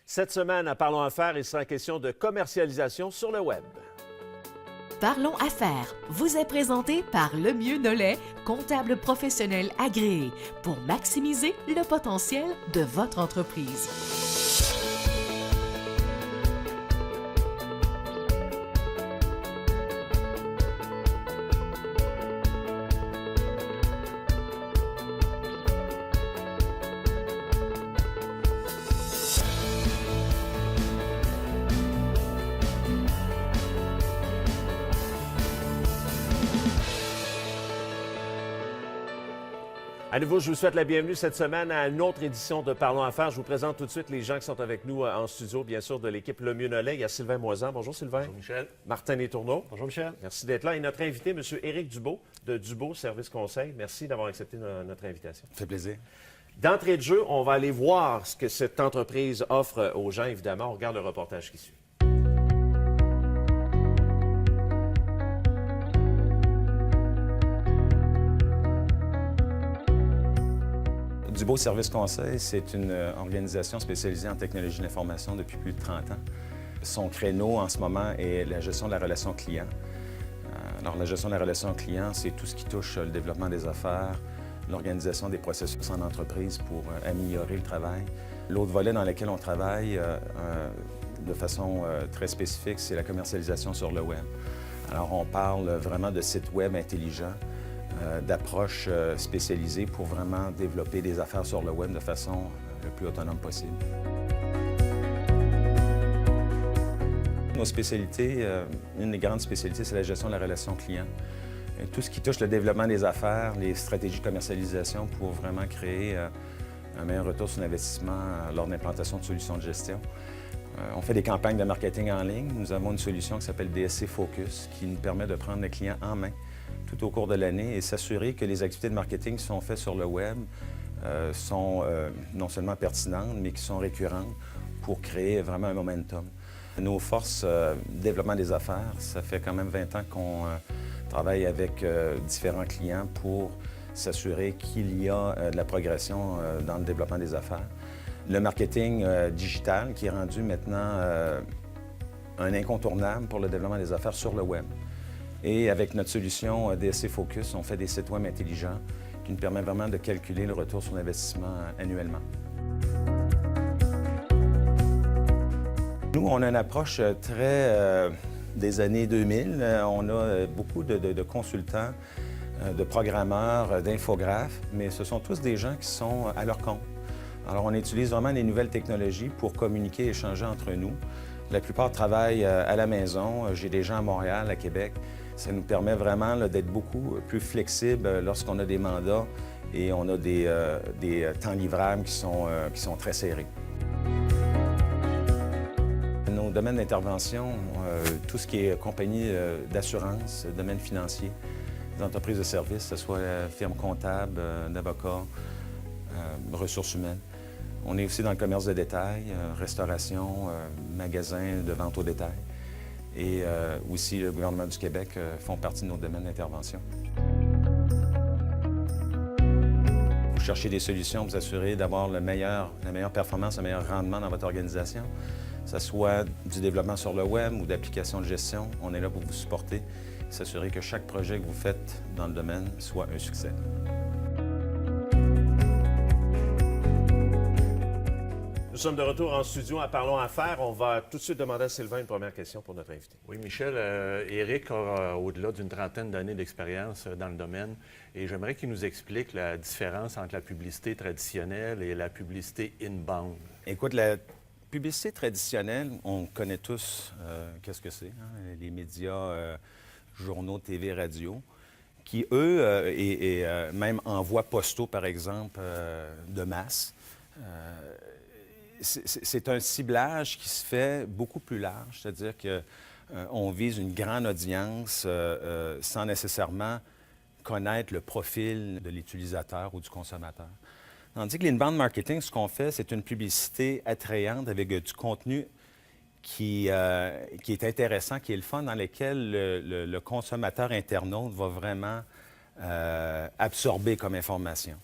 Cette semaine, à Parlons Affaires, il sera question de commercialisation sur le web. Parlons Affaires vous est présenté par Lemieux Nollet, comptable professionnel agréé, pour maximiser le potentiel de votre entreprise. À nouveau, je vous souhaite la bienvenue cette semaine à une autre édition de Parlons Affaires. Je vous présente tout de suite les gens qui sont avec nous en studio, bien sûr, de l'équipe Lemieux Nollet. Il y a Sylvain Moisan. Bonjour Sylvain. Bonjour Michel. Martin Letourneau. Bonjour Michel. Merci d'être là. Et notre invité, M. Éric Dubo, de Dubo Service Conseil. Merci d'avoir accepté notre invitation. Ça fait plaisir. D'entrée de jeu, on va aller voir ce que cette entreprise offre aux gens, évidemment. On regarde le reportage qui suit. Dubo Service Conseil, c'est une organisation spécialisée en technologie de l'information depuis plus de 30 ans. Son créneau en ce moment est la gestion de la relation client. Alors, la gestion de la relation client, c'est tout ce qui touche le développement des affaires, l'organisation des processus en entreprise pour améliorer le travail. L'autre volet dans lequel on travaille de façon très spécifique, c'est la commercialisation sur le web. Alors, on parle vraiment de sites web intelligents, d'approches spécialisées pour vraiment développer des affaires sur le web de façon le plus autonome possible. Nos spécialités, une des grandes spécialités, c'est la gestion de la relation client. Et tout ce qui touche le développement des affaires, les stratégies de commercialisation pour vraiment créer un meilleur retour sur l'investissement lors de l'implantation de solutions de gestion. On fait des campagnes de marketing en ligne. Nous avons une solution qui s'appelle DSC Focus qui nous permet de prendre le client en main tout au cours de l'année et s'assurer que les activités de marketing qui sont faites sur le web sont non seulement pertinentes, mais qui sont récurrentes pour créer vraiment un momentum. Nos forces développement des affaires, ça fait quand même 20 ans qu'on travaille avec différents clients pour s'assurer qu'il y a de la progression dans le développement des affaires. Le marketing digital qui est rendu maintenant un incontournable pour le développement des affaires sur le web. Et avec notre solution DSC Focus, on fait des sites web intelligents qui nous permettent vraiment de calculer le retour sur l'investissement annuellement. Nous, on a une approche très des années 2000. On a beaucoup de consultants, de programmeurs, d'infographes, mais ce sont tous des gens qui sont à leur compte. Alors, on utilise vraiment les nouvelles technologies pour communiquer et échanger entre nous. La plupart travaillent à la maison. J'ai des gens à Montréal, à Québec. Ça nous permet vraiment d'être beaucoup plus flexible lorsqu'on a des mandats et on a des temps livrables qui sont très serrés. Nos domaines d'intervention, tout ce qui est compagnie d'assurance, domaine financier, des entreprises de services, que ce soit firme comptable, d'avocats, ressources humaines. On est aussi dans le commerce de détail, restauration, magasins de vente au détail. Et aussi, le gouvernement du Québec font partie de nos domaines d'intervention. Vous cherchez des solutions pour vous assurer d'avoir la meilleure performance, le meilleur rendement dans votre organisation, que ce soit du développement sur le web ou d'applications de gestion. On est là pour vous supporter, s'assurer que chaque projet que vous faites dans le domaine soit un succès. Nous sommes de retour en studio à Parlons Affaires. On va tout de suite demander à Sylvain une première question pour notre invité. Oui, Michel, Éric a au-delà d'une trentaine d'années d'expérience dans le domaine et j'aimerais qu'il nous explique la différence entre la publicité traditionnelle et la publicité inbound. Écoute, la publicité traditionnelle, on connaît tous qu'est-ce que c'est, hein? Les médias, journaux, TV, radio, qui, eux, et même envois postaux, par exemple, de masse. C'est un ciblage qui se fait beaucoup plus large, c'est-à-dire qu'on vise une grande audience sans nécessairement connaître le profil de l'utilisateur ou du consommateur. Tandis que l'inbound marketing, ce qu'on fait, c'est une publicité attrayante avec du contenu qui est intéressant, qui est le fun, dans lequel le consommateur internaute va vraiment absorber comme information.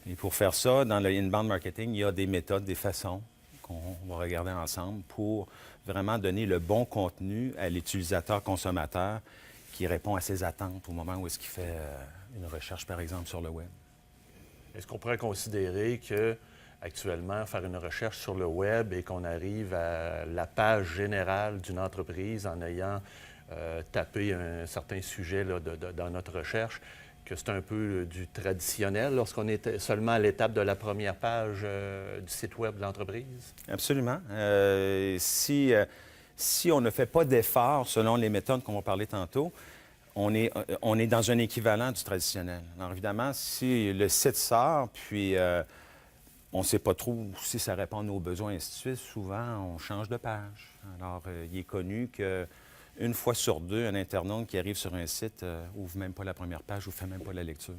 Et pour faire ça, dans le inbound marketing, il y a des méthodes, des façons qu'on va regarder ensemble pour vraiment donner le bon contenu à l'utilisateur consommateur qui répond à ses attentes au moment où est-ce qu'il fait une recherche, par exemple, sur le web. Est-ce qu'on pourrait considérer que actuellement, faire une recherche sur le web et qu'on arrive à la page générale d'une entreprise en ayant tapé un certain sujet là, dans notre recherche, que c'est un peu du traditionnel lorsqu'on est seulement à l'étape de la première page du site web de l'entreprise? Absolument. Si on ne fait pas d'efforts selon les méthodes qu'on va parler tantôt, on est dans un équivalent du traditionnel. Alors évidemment, si le site sort, puis on ne sait pas trop si ça répond à nos besoins, et ainsi de suite, souvent on change de page. Alors il est connu qu'une fois sur deux, un internaute qui arrive sur un site ouvre même pas la première page ou fait même pas la lecture.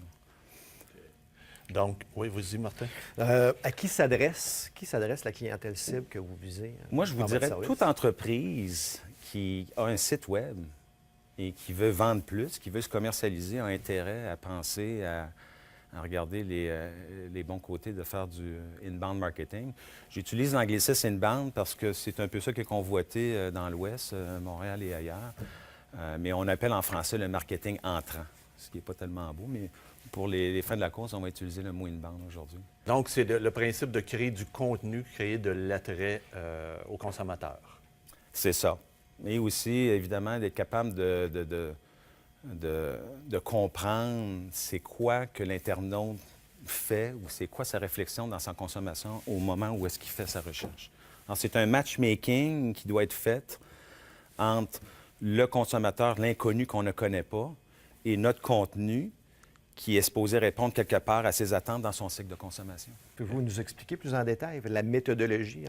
Donc, oui, vas-y, Martin. À qui s'adresse la clientèle cible que vous visez? Moi, je vous dirais, toute entreprise qui a un site web et qui veut vendre plus, qui veut se commercialiser, a intérêt à penser à regarder les bons côtés de faire du inbound marketing. J'utilise l'anglicisme inbound parce que c'est un peu ça qui est convoité dans l'Ouest, Montréal et ailleurs. Mais on appelle en français le marketing entrant, ce qui n'est pas tellement beau, mais pour les fins de la course, on va utiliser le mot inbound aujourd'hui. Donc, c'est le principe de créer du contenu, créer de l'attrait aux consommateurs. C'est ça. Et aussi, évidemment, d'être capable de comprendre c'est quoi que l'internaute fait ou c'est quoi sa réflexion dans sa consommation au moment où est-ce qu'il fait sa recherche. Alors, c'est un matchmaking qui doit être fait entre le consommateur, l'inconnu qu'on ne connaît pas, et notre contenu qui est supposé répondre quelque part à ses attentes dans son cycle de consommation. Pouvez-vous nous expliquer plus en détail la méthodologie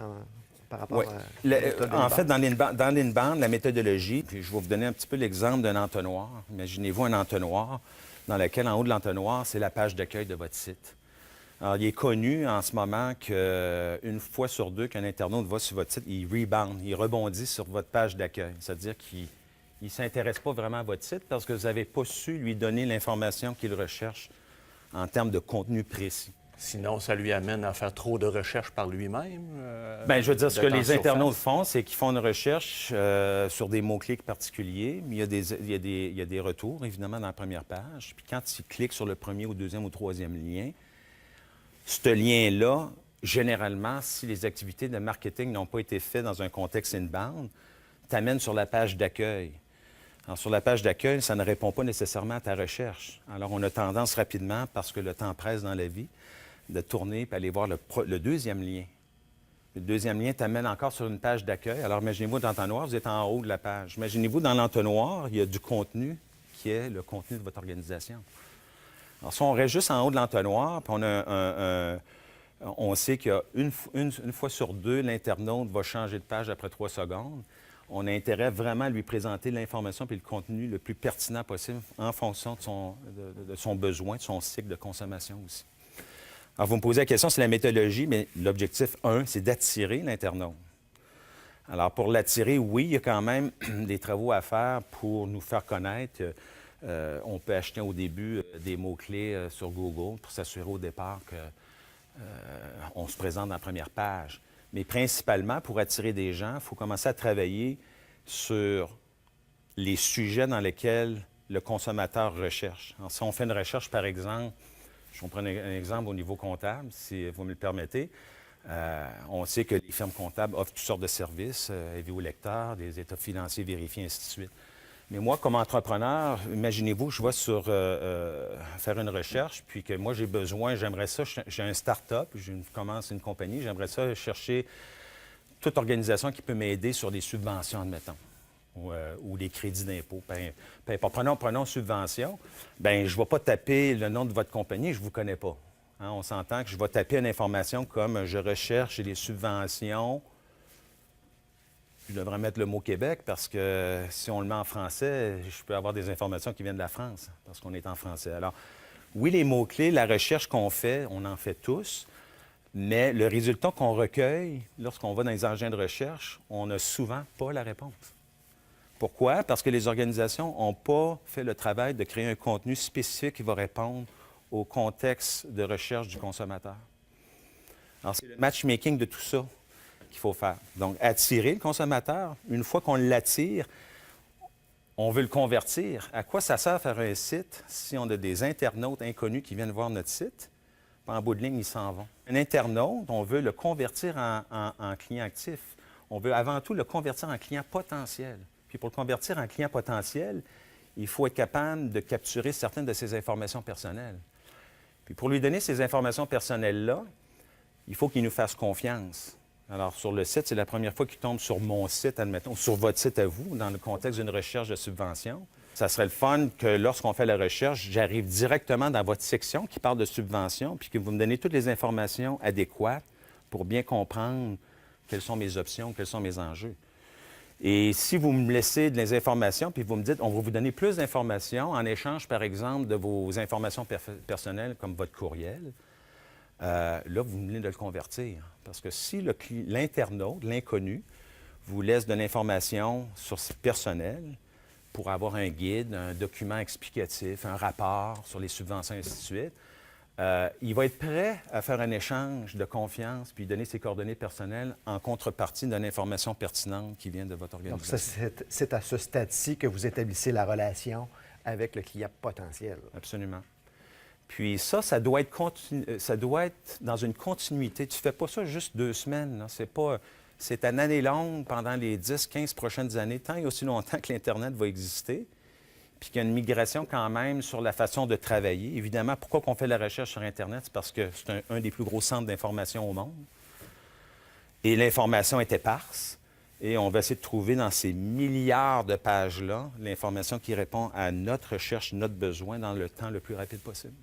par rapport oui. En fait, dans l'inbound, la méthodologie, puis je vais vous donner un petit peu l'exemple d'un entonnoir. Imaginez-vous un entonnoir dans lequel, en haut de l'entonnoir, c'est la page d'accueil de votre site. Alors, il est connu en ce moment qu'une fois sur deux qu'un internaute va sur votre site, il rebound, il rebondit sur votre page d'accueil. C'est-à-dire qu'il ne s'intéresse pas vraiment à votre site parce que vous n'avez pas su lui donner l'information qu'il recherche en termes de contenu précis. Sinon, ça lui amène à faire trop de recherches par lui-même? Bien, je veux dire, ce que les internautes font, c'est qu'ils font une recherche sur des mots-clés particuliers, mais il y a des retours, évidemment, dans la première page. Puis quand ils cliquent sur le premier ou deuxième ou troisième lien, ce lien-là, généralement, si les activités de marketing n'ont pas été faites dans un contexte inbound, t'amène sur la page d'accueil. Alors, sur la page d'accueil, ça ne répond pas nécessairement à ta recherche. Alors, on a tendance rapidement, parce que le temps presse dans la vie, de tourner et aller voir le deuxième lien. Le deuxième lien t'amène encore sur une page d'accueil. Alors, imaginez-vous dans l'entonnoir, vous êtes en haut de la page. Imaginez-vous dans l'entonnoir, il y a du contenu qui est le contenu de votre organisation. Alors, si on reste juste en haut de l'entonnoir, puis on sait qu'une fois sur deux, l'internaute va changer de page après 3 secondes, on a intérêt vraiment à lui présenter l'information et le contenu le plus pertinent possible en fonction de son besoin, de son cycle de consommation aussi. Alors, vous me posez la question, c'est la méthodologie, mais l'objectif 1, c'est d'attirer l'internaute. Alors, pour l'attirer, oui, il y a quand même des travaux à faire pour nous faire connaître. On peut acheter au début des mots-clés sur Google pour s'assurer au départ qu'on se présente dans la première page. Mais principalement, pour attirer des gens, il faut commencer à travailler sur les sujets dans lesquels le consommateur recherche. Alors, si on fait une recherche, par exemple, je vais prendre un exemple au niveau comptable, si vous me le permettez. On sait que les firmes comptables offrent toutes sortes de services, avis au lecteur, des états financiers vérifiés, ainsi de suite. Mais moi, comme entrepreneur, imaginez-vous, je vais faire une recherche, puis que moi, j'ai besoin, j'aimerais ça, j'ai un start-up, je commence une compagnie, j'aimerais ça chercher toute organisation qui peut m'aider sur des subventions, admettons, ou des crédits d'impôt. Peu importe. Prenons subvention. Bien, je ne vais pas taper le nom de votre compagnie, je ne vous connais pas. Hein, on s'entend que je vais taper une information comme « je recherche les subventions ». Je devrais mettre le mot Québec parce que si on le met en français, je peux avoir des informations qui viennent de la France parce qu'on est en français. Alors, oui, les mots-clés, la recherche qu'on fait, on en fait tous, mais le résultat qu'on recueille lorsqu'on va dans les engins de recherche, on n'a souvent pas la réponse. Pourquoi? Parce que les organisations n'ont pas fait le travail de créer un contenu spécifique qui va répondre au contexte de recherche du consommateur. Alors, c'est le matchmaking de tout ça qu'il faut faire. Donc, attirer le consommateur. Une fois qu'on l'attire, on veut le convertir. À quoi ça sert faire un site si on a des internautes inconnus qui viennent voir notre site? En bout de ligne, ils s'en vont. Un internaute, on veut le convertir en client actif. On veut avant tout le convertir en client potentiel. Puis pour le convertir en client potentiel, il faut être capable de capturer certaines de ses informations personnelles. Puis pour lui donner ces informations personnelles-là, il faut qu'il nous fasse confiance. Alors, sur le site, c'est la première fois qu'il tombe sur mon site, admettons, sur votre site à vous, dans le contexte d'une recherche de subvention. Ça serait le fun que lorsqu'on fait la recherche, j'arrive directement dans votre section qui parle de subvention, puis que vous me donnez toutes les informations adéquates pour bien comprendre quelles sont mes options, quels sont mes enjeux. Et si vous me laissez des informations, puis vous me dites, on va vous donner plus d'informations en échange, par exemple, de vos informations personnelles, comme votre courriel, là, vous venez de le convertir. Parce que si l'internaute, l'inconnu, vous laisse de l'information sur ses personnels pour avoir un guide, un document explicatif, un rapport sur les subventions, et ainsi de suite, il va être prêt à faire un échange de confiance puis donner ses coordonnées personnelles en contrepartie d'une information pertinente qui vient de votre organisation. Donc, c'est à ce stade-ci que vous établissez la relation avec le client potentiel. Absolument. Puis ça doit être dans une continuité. Tu ne fais pas ça juste 2 semaines. Là. C'est une année longue pendant les 10, 15 prochaines années, tant et aussi longtemps que l'Internet va exister, puis qu'il y a une migration quand même sur la façon de travailler. Évidemment, pourquoi on fait la recherche sur Internet? C'est parce que c'est un des plus gros centres d'information au monde. Et l'information est éparse. Et on va essayer de trouver dans ces milliards de pages-là l'information qui répond à notre recherche, notre besoin dans le temps le plus rapide possible.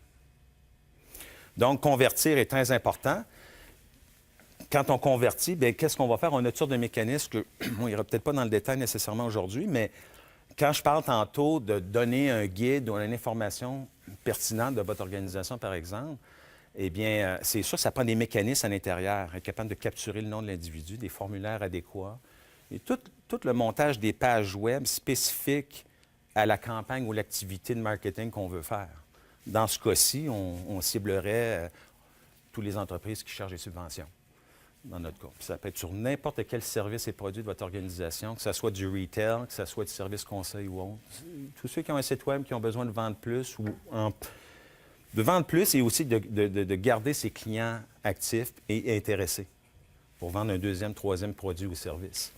Donc, convertir est très important. Quand on convertit, bien, qu'est-ce qu'on va faire? On a toutes sortes de mécanismes que, on n'ira peut-être pas dans le détail nécessairement aujourd'hui, mais quand je parle tantôt de donner un guide ou une information pertinente de votre organisation, par exemple, eh bien, c'est sûr, ça prend des mécanismes à l'intérieur, être capable de capturer le nom de l'individu, des formulaires adéquats, et tout le montage des pages web spécifiques à la campagne ou l'activité de marketing qu'on veut faire. Dans ce cas-ci, on ciblerait toutes les entreprises qui cherchent des subventions, dans notre cas. Puis ça peut être sur n'importe quel service et produit de votre organisation, que ce soit du retail, que ce soit du service conseil ou autre. Tous ceux qui ont un site web qui ont besoin de vendre plus de vendre plus et aussi de garder ses clients actifs et intéressés pour vendre un 2e, 3e produit ou service.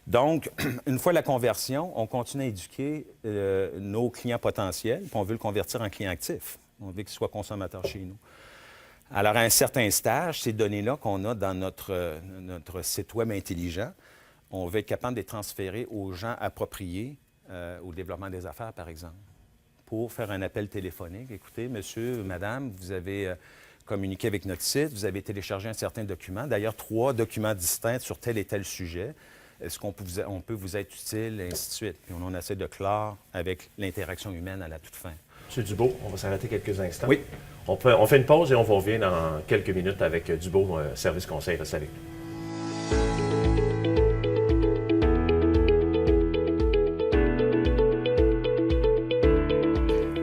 Donc, une fois la conversion, on continue à éduquer nos clients potentiels, puis on veut le convertir en client actif. On veut qu'il soit consommateur chez nous. Alors, à un certain stage, ces données-là qu'on a dans notre site web intelligent, on veut être capable de les transférer aux gens appropriés au développement des affaires, par exemple, pour faire un appel téléphonique. Écoutez, monsieur, madame, vous avez communiqué avec notre site, vous avez téléchargé un certain document, d'ailleurs 3 documents distincts sur tel et tel sujet. Est-ce qu'on peut vous être utile, et ainsi de suite. Puis on essaie de clore avec l'interaction humaine à la toute fin. M. Dubois, on va s'arrêter quelques instants. Oui. On fait une pause et on va revient dans quelques minutes avec Dubois, Service Conseil. Restez avec nous.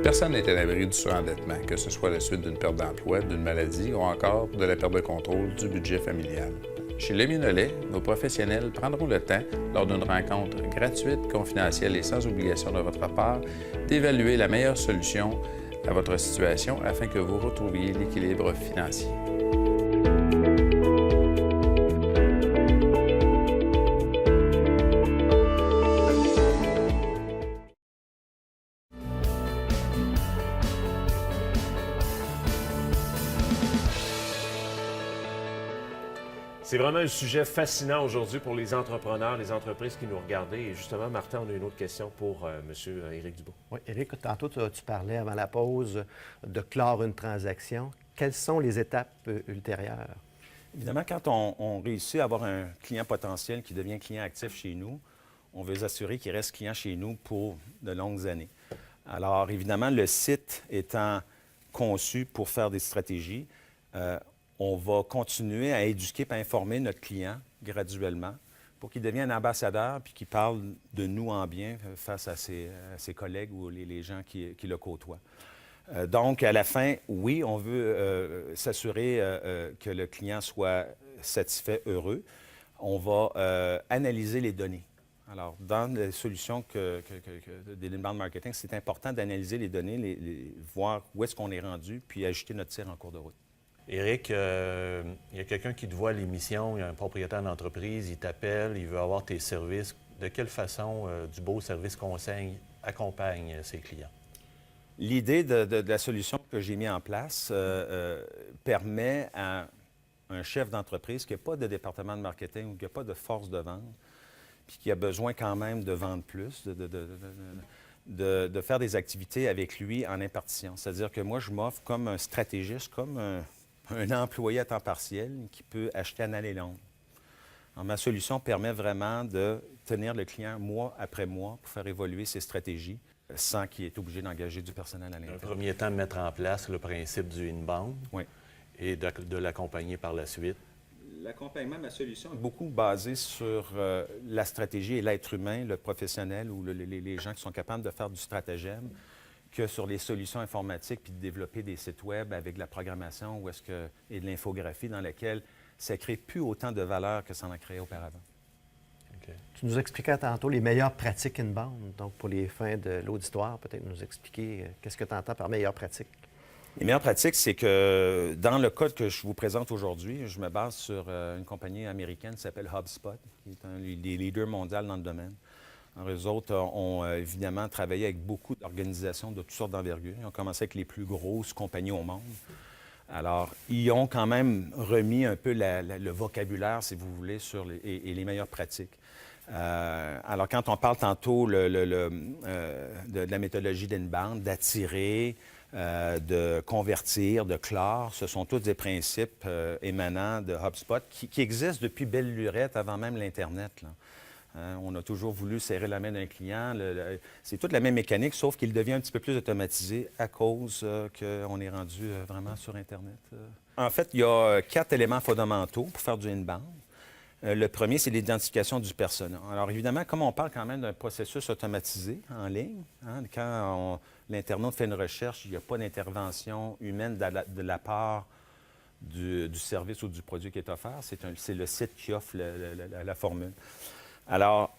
Personne n'est à l'abri du surendettement, que ce soit à la suite d'une perte d'emploi, d'une maladie ou encore de la perte de contrôle du budget familial. Chez Le Minolet, nos professionnels prendront le temps, lors d'une rencontre gratuite, confidentielle et sans obligation de votre part, d'évaluer la meilleure solution à votre situation afin que vous retrouviez l'équilibre financier. C'est vraiment un sujet fascinant aujourd'hui pour les entrepreneurs, les entreprises qui nous regardent. Et justement, Martin, on a une autre question pour M. Éric Dubois. Oui, Éric, tantôt, tu parlais avant la pause de clore une transaction. Quelles sont les étapes ultérieures? Évidemment, quand on réussit à avoir un client potentiel qui devient client actif chez nous, on veut s'assurer qu'il reste client chez nous pour de longues années. Alors, évidemment, le site étant conçu pour faire des stratégies, on va continuer à éduquer et à informer notre client graduellement pour qu'il devienne un ambassadeur puis qu'il parle de nous en bien face à ses collègues ou les gens qui le côtoient. Donc, à la fin, oui, on veut s'assurer que le client soit satisfait, heureux. on va analyser les données. Alors, dans les solutions de l'inbound marketing, c'est important d'analyser les données, voir où est-ce qu'on est rendu, puis ajuster notre tir en cours de route. Éric, il y a quelqu'un qui te voit à l'émission, il y a un propriétaire d'entreprise, il t'appelle, il veut avoir tes services. De quelle façon du beau service conseil accompagne ses clients? L'idée de la solution que j'ai mise en place permet à un chef d'entreprise qui n'a pas de département de marketing ou qui n'a pas de force de vente, puis qui a besoin quand même de vendre plus, de faire des activités avec lui en impartition. C'est-à-dire que moi, je m'offre comme un stratégiste, comme un employé à temps partiel qui peut acheter en allée longue. Alors, ma solution permet vraiment de tenir le client mois après mois pour faire évoluer ses stratégies sans qu'il ait obligé d'engager du personnel à l'intérieur. Un premier temps, mettre en place le principe du inbound et de l'accompagner par la suite. L'accompagnement, ma solution est beaucoup basée sur la stratégie et l'être humain, le professionnel ou les gens qui sont capables de faire du stratagème que sur les solutions informatiques puis de développer des sites web avec de la programmation et de l'infographie dans laquelle ça ne crée plus autant de valeur que ça en a créé auparavant. Okay. Tu nous expliquais tantôt les meilleures pratiques inbound. Donc, pour les fins de l'auditoire, peut-être nous expliquer qu'est-ce que tu entends par meilleures pratiques. Les meilleures pratiques, c'est que dans le code que je vous présente aujourd'hui, je me base sur une compagnie américaine qui s'appelle HubSpot, qui est un des leaders mondiaux dans le domaine. Alors, eux autres ont évidemment travaillé avec beaucoup d'organisations de toutes sortes d'envergures. Ils ont commencé avec les plus grosses compagnies au monde. Alors, ils ont quand même remis un peu le vocabulaire, si vous voulez, sur les meilleures pratiques. Alors, quand on parle tantôt de la méthodologie d'inbound, d'attirer, de convertir, de clore, ce sont tous des principes émanant de HubSpot qui existent depuis belle lurette avant même l'Internet, là. On a toujours voulu serrer la main d'un client. C'est toute la même mécanique, sauf qu'il devient un petit peu plus automatisé à cause qu'on est rendu vraiment sur Internet. En fait, il y a 4 éléments fondamentaux pour faire du inbound. Le premier, c'est l'identification du persona. Alors évidemment, comme on parle quand même d'un processus automatisé en ligne, quand l'internaute fait une recherche, il n'y a pas d'intervention humaine de la part du service ou du produit qui est offert. C'est le site qui offre la formule. Alors,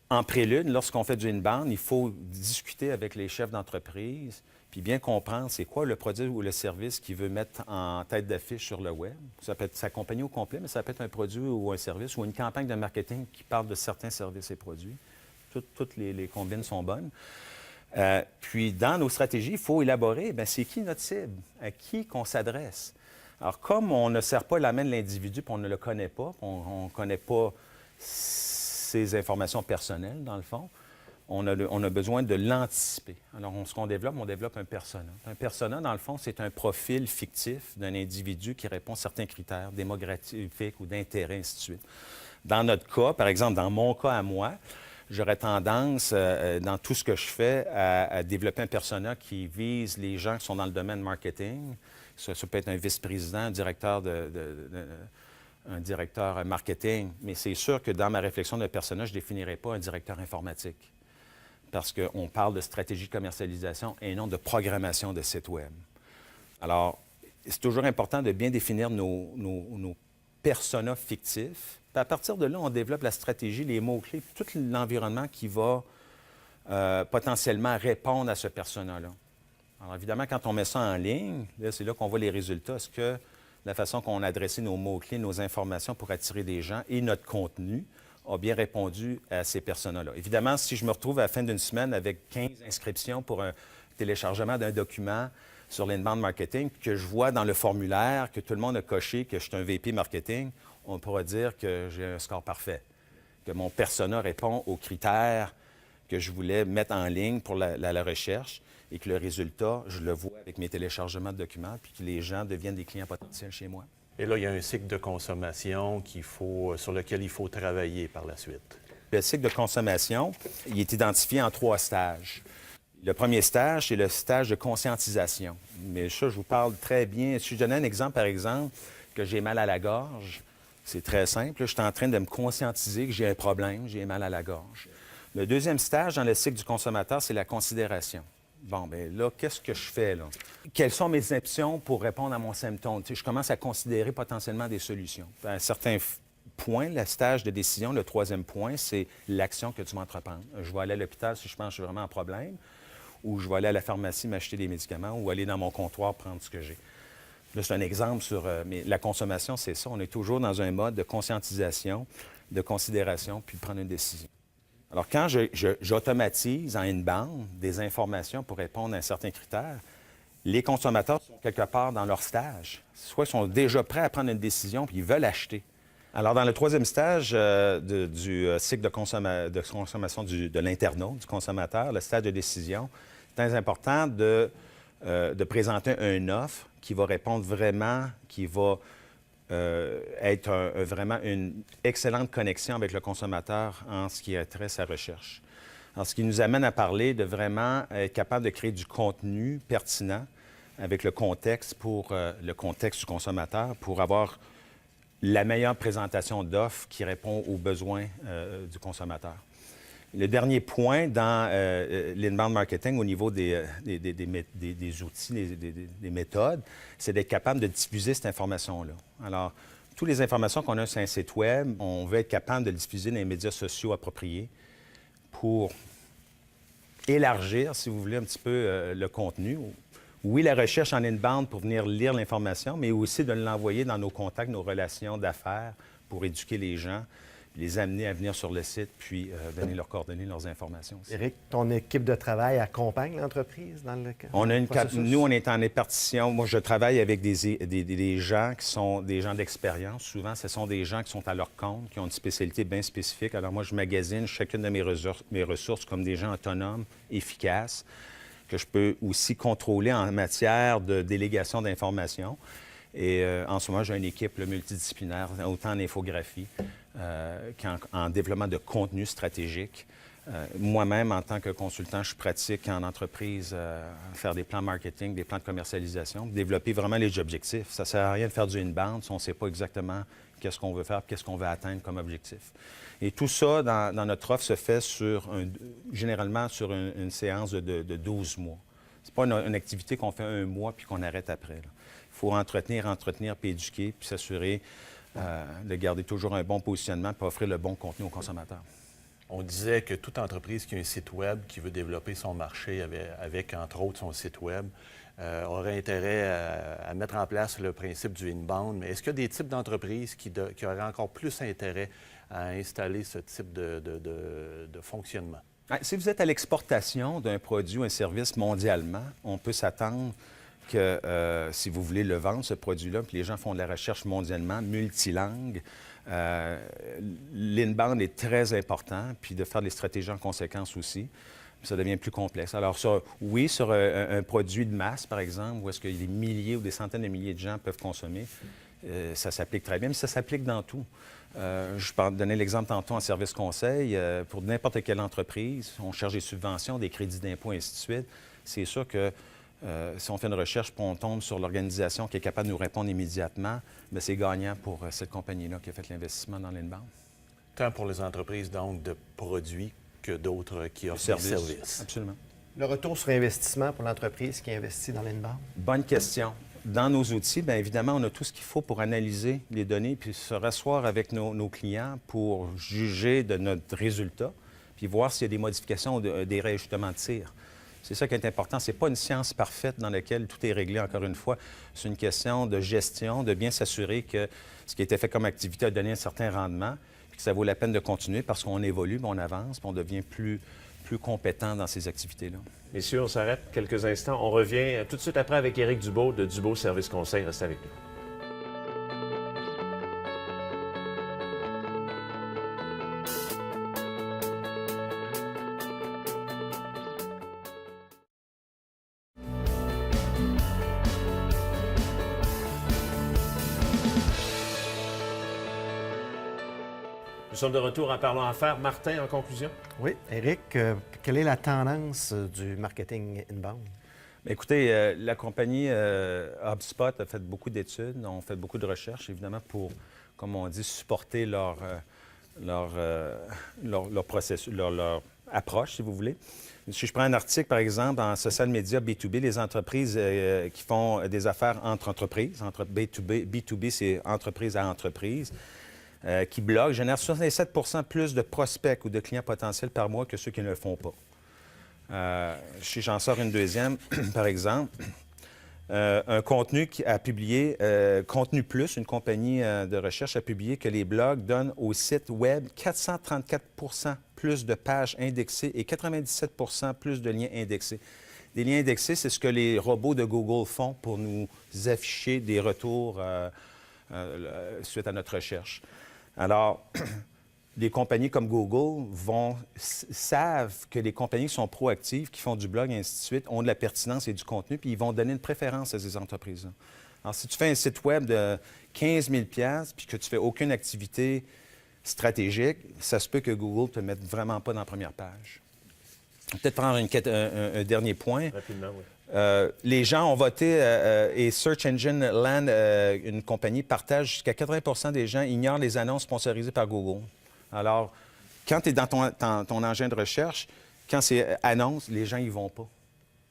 en prélude, lorsqu'on fait du inbound, il faut discuter avec les chefs d'entreprise puis bien comprendre c'est quoi le produit ou le service qu'il veut mettre en tête d'affiche sur le web. Ça peut être sa compagnie au complet, mais ça peut être un produit ou un service ou une campagne de marketing qui parle de certains services et produits. Toutes les combines sont bonnes. Puis, dans nos stratégies, il faut élaborer, bien, c'est qui notre cible? À qui qu'on s'adresse? Alors, comme on ne sert pas la main de l'individu puis on ne le connaît pas, on ne connaît pas ses informations personnelles, dans le fond, on a besoin de l'anticiper. Alors, ce qu'on développe, on développe un persona. Un persona, dans le fond, c'est un profil fictif d'un individu qui répond à certains critères démographiques ou d'intérêt, ainsi de suite. Dans notre cas, par exemple, dans mon cas à moi, j'aurais tendance, dans tout ce que je fais, à développer un persona qui vise les gens qui sont dans le domaine marketing. Ça peut être un vice-président, un directeur un directeur marketing, mais c'est sûr que dans ma réflexion de persona, je ne définirai pas un directeur informatique parce qu'on parle de stratégie de commercialisation et non de programmation de site web. Alors, c'est toujours important de bien définir nos personas fictifs. Puis à partir de là, on développe la stratégie, les mots-clés, tout l'environnement qui va potentiellement répondre à ce persona-là. Alors évidemment, quand on met ça en ligne, là, c'est là qu'on voit les résultats. Est-ce que la façon qu'on a adressé nos mots-clés, nos informations pour attirer des gens et notre contenu a bien répondu à ces personas-là. Évidemment, si je me retrouve à la fin d'une semaine avec 15 inscriptions pour un téléchargement d'un document sur l'inbound marketing, que je vois dans le formulaire que tout le monde a coché que je suis un VP marketing, on pourra dire que j'ai un score parfait, que mon persona répond aux critères que je voulais mettre en ligne pour la recherche et que le résultat, je le vois avec mes téléchargements de documents puis que les gens deviennent des clients potentiels chez moi. Et là, il y a un cycle de consommation sur lequel il faut travailler par la suite. Le cycle de consommation, il est identifié en 3 stages. Le premier stage, c'est le stage de conscientisation. Mais ça, je vous parle très bien. Si je donnais un exemple, par exemple, que j'ai mal à la gorge, c'est très simple. Je suis en train de me conscientiser que j'ai un problème, j'ai mal à la gorge. Le deuxième stage dans le cycle du consommateur, c'est la considération. Bon, bien là, qu'est-ce que je fais, là? Quelles sont mes options pour répondre à mon symptôme? Tu sais, je commence à considérer potentiellement des solutions. À un certain point, le stage de décision. Le troisième point, c'est l'action que tu vas entreprendre. Je vais aller à l'hôpital si je pense que je suis vraiment en problème, ou je vais aller à la pharmacie m'acheter des médicaments, ou aller dans mon comptoir prendre ce que j'ai. Là, c'est un exemple sur... mais la consommation, c'est ça. On est toujours dans un mode de conscientisation, de considération, puis de prendre une décision. Alors, quand j'automatise en inbound des informations pour répondre à un certain critère, les consommateurs sont quelque part dans leur stage. Soit ils sont déjà prêts à prendre une décision, puis ils veulent acheter. Alors, dans le troisième stage du cycle de consommation de l'internaute, du consommateur, le stage de décision, c'est très important de présenter une offre qui va répondre vraiment, qui va être vraiment une excellente connexion avec le consommateur en ce qui a trait à sa recherche. Alors, ce qui nous amène à parler de vraiment être capable de créer du contenu pertinent avec le contexte du consommateur pour avoir la meilleure présentation d'offres qui répond aux besoins du consommateur. Le dernier point dans l'inbound marketing au niveau des outils, des méthodes, c'est d'être capable de diffuser cette information-là. Alors, toutes les informations qu'on a sur un site Web, on veut être capable de le diffuser dans les médias sociaux appropriés pour élargir, si vous voulez, un petit peu le contenu. Oui, la recherche en inbound pour venir lire l'information, mais aussi de l'envoyer dans nos contacts, nos relations d'affaires pour éduquer les gens, les amener à venir sur le site, puis donner leurs coordonnées, leurs informations aussi. Éric, ton équipe de travail accompagne l'entreprise dans le processus? Nous, on est en répartition. Moi, je travaille avec des gens qui sont des gens d'expérience. Souvent, ce sont des gens qui sont à leur compte, qui ont une spécialité bien spécifique. Alors moi, je magasine chacune de mes ressources comme des gens autonomes, efficaces, que je peux aussi contrôler en matière de délégation d'informations. Et en ce moment, j'ai une équipe multidisciplinaire, autant en infographie qu'en développement de contenu stratégique. Moi-même, en tant que consultant, je pratique en entreprise faire des plans marketing, des plans de commercialisation, développer vraiment les objectifs. Ça ne sert à rien de faire du inbound si on ne sait pas exactement qu'est-ce qu'on veut faire, qu'est-ce qu'on veut atteindre comme objectif. Et tout ça, dans notre offre, se fait généralement sur une séance de 12 mois. Ce n'est pas une activité qu'on fait un mois puis qu'on arrête après. Il faut entretenir, puis éduquer, puis s'assurer de garder toujours un bon positionnement puis offrir le bon contenu aux consommateurs. On disait que toute entreprise qui a un site Web, qui veut développer son marché avec entre autres, son site Web, aurait intérêt à mettre en place le principe du inbound. Mais est-ce qu'il y a des types d'entreprises qui auraient encore plus intérêt à installer ce type de fonctionnement? Si vous êtes à l'exportation d'un produit ou un service mondialement, on peut s'attendre que si vous voulez le vendre, ce produit-là, puis les gens font de la recherche mondialement, multilingue, l'inbound est très important, puis de faire des stratégies en conséquence aussi. Ça devient plus complexe. Alors, oui, sur un produit de masse, par exemple, où est-ce que des milliers ou des centaines de milliers de gens peuvent consommer, ça s'applique très bien, mais ça s'applique dans tout. Je peux donner l'exemple tantôt en service conseil. Pour n'importe quelle entreprise, on cherche des subventions, des crédits d'impôt, et ainsi de suite. C'est sûr que si on fait une recherche et on tombe sur l'organisation qui est capable de nous répondre immédiatement, bien, c'est gagnant pour cette compagnie-là qui a fait l'investissement dans l'inbound. Tant pour les entreprises, donc, de produits que d'autres qui offrent des services. Absolument. Le retour sur investissement pour l'entreprise qui investit dans l'inbound? Bonne question. Dans nos outils, bien évidemment, on a tout ce qu'il faut pour analyser les données puis se rasseoir avec nos clients pour juger de notre résultat puis voir s'il y a des modifications ou des réajustements de tir. C'est ça qui est important. Ce n'est pas une science parfaite dans laquelle tout est réglé, encore une fois. C'est une question de gestion, de bien s'assurer que ce qui a été fait comme activité a donné un certain rendement puis que ça vaut la peine de continuer parce qu'on évolue, on avance, puis on devient plus compétent dans ces activités-là. Messieurs, on s'arrête quelques instants. On revient tout de suite après avec Éric Dubault de Dubault Service Conseil. Restez avec nous. Nous sommes de retour en parlant affaires. Martin, en conclusion? Oui. Éric, quelle est la tendance du marketing inbound? Écoutez, la compagnie HubSpot a fait beaucoup d'études, on fait beaucoup de recherches, évidemment, pour, comme on dit, supporter leur processus, leur approche, si vous voulez. Si je prends un article, par exemple, en social media B2B, les entreprises qui font des affaires entre entreprises, entre B2B, c'est entreprise à entreprise, qui bloguent génèrent 67 plus de prospects ou de clients potentiels par mois que ceux qui ne le font pas. J'en sors une deuxième, par exemple. Un contenu qui a publié, Contenu Plus, une compagnie de recherche, a publié que les blogs donnent au site Web 434 plus de pages indexées et 97 plus de liens indexés. Des liens indexés, c'est ce que les robots de Google font pour nous afficher des retours suite à notre recherche. Alors, des compagnies comme Google savent que les compagnies qui sont proactives, qui font du blog et ainsi de suite, ont de la pertinence et du contenu, puis ils vont donner une préférence à ces entreprises-là. Alors, si tu fais un site Web de 15 000 puis que tu fais aucune activité stratégique, ça se peut que Google ne te mette vraiment pas dans la première page. Peut-être prendre un dernier point. Rapidement, oui. Les gens ont voté et Search Engine Land, une compagnie, partage jusqu'à 80 des gens ignorent les annonces sponsorisées par Google. Alors, quand tu es dans ton engin de recherche, quand c'est annonce, les gens n'y vont pas.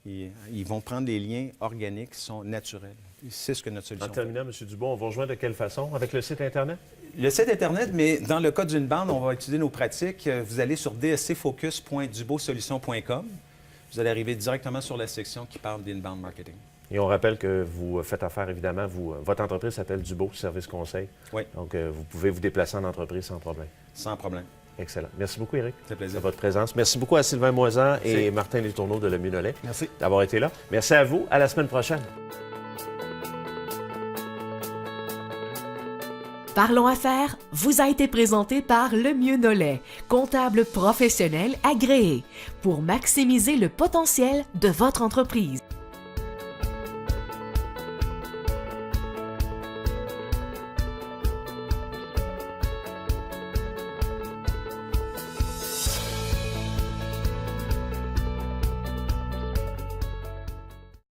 Ils vont prendre des liens organiques qui sont naturels. C'est ce que notre solution En terminant, M. Dubois, on va rejoindre de quelle façon? Avec le site Internet? Le site Internet, mais dans le cas d'une bande, on va utiliser nos pratiques. Vous allez sur dscfocus.dubossolutions.com. Vous allez arriver directement sur la section qui parle d'inbound marketing. Et on rappelle que vous faites affaire, évidemment, votre entreprise s'appelle Dubo Service Conseil. Oui. Donc, vous pouvez vous déplacer en entreprise sans problème. Sans problème. Excellent. Merci beaucoup, Éric. Ça fait plaisir. De votre présence. Merci beaucoup à Sylvain Moisan et Martin Letourneau de Le Mieux-Nollet. Merci. D'avoir été là. Merci à vous. À la semaine prochaine. Parlons Affaires vous a été présenté par Le Mieux-Nollet, comptable professionnel agréé, pour maximiser le potentiel de votre entreprise.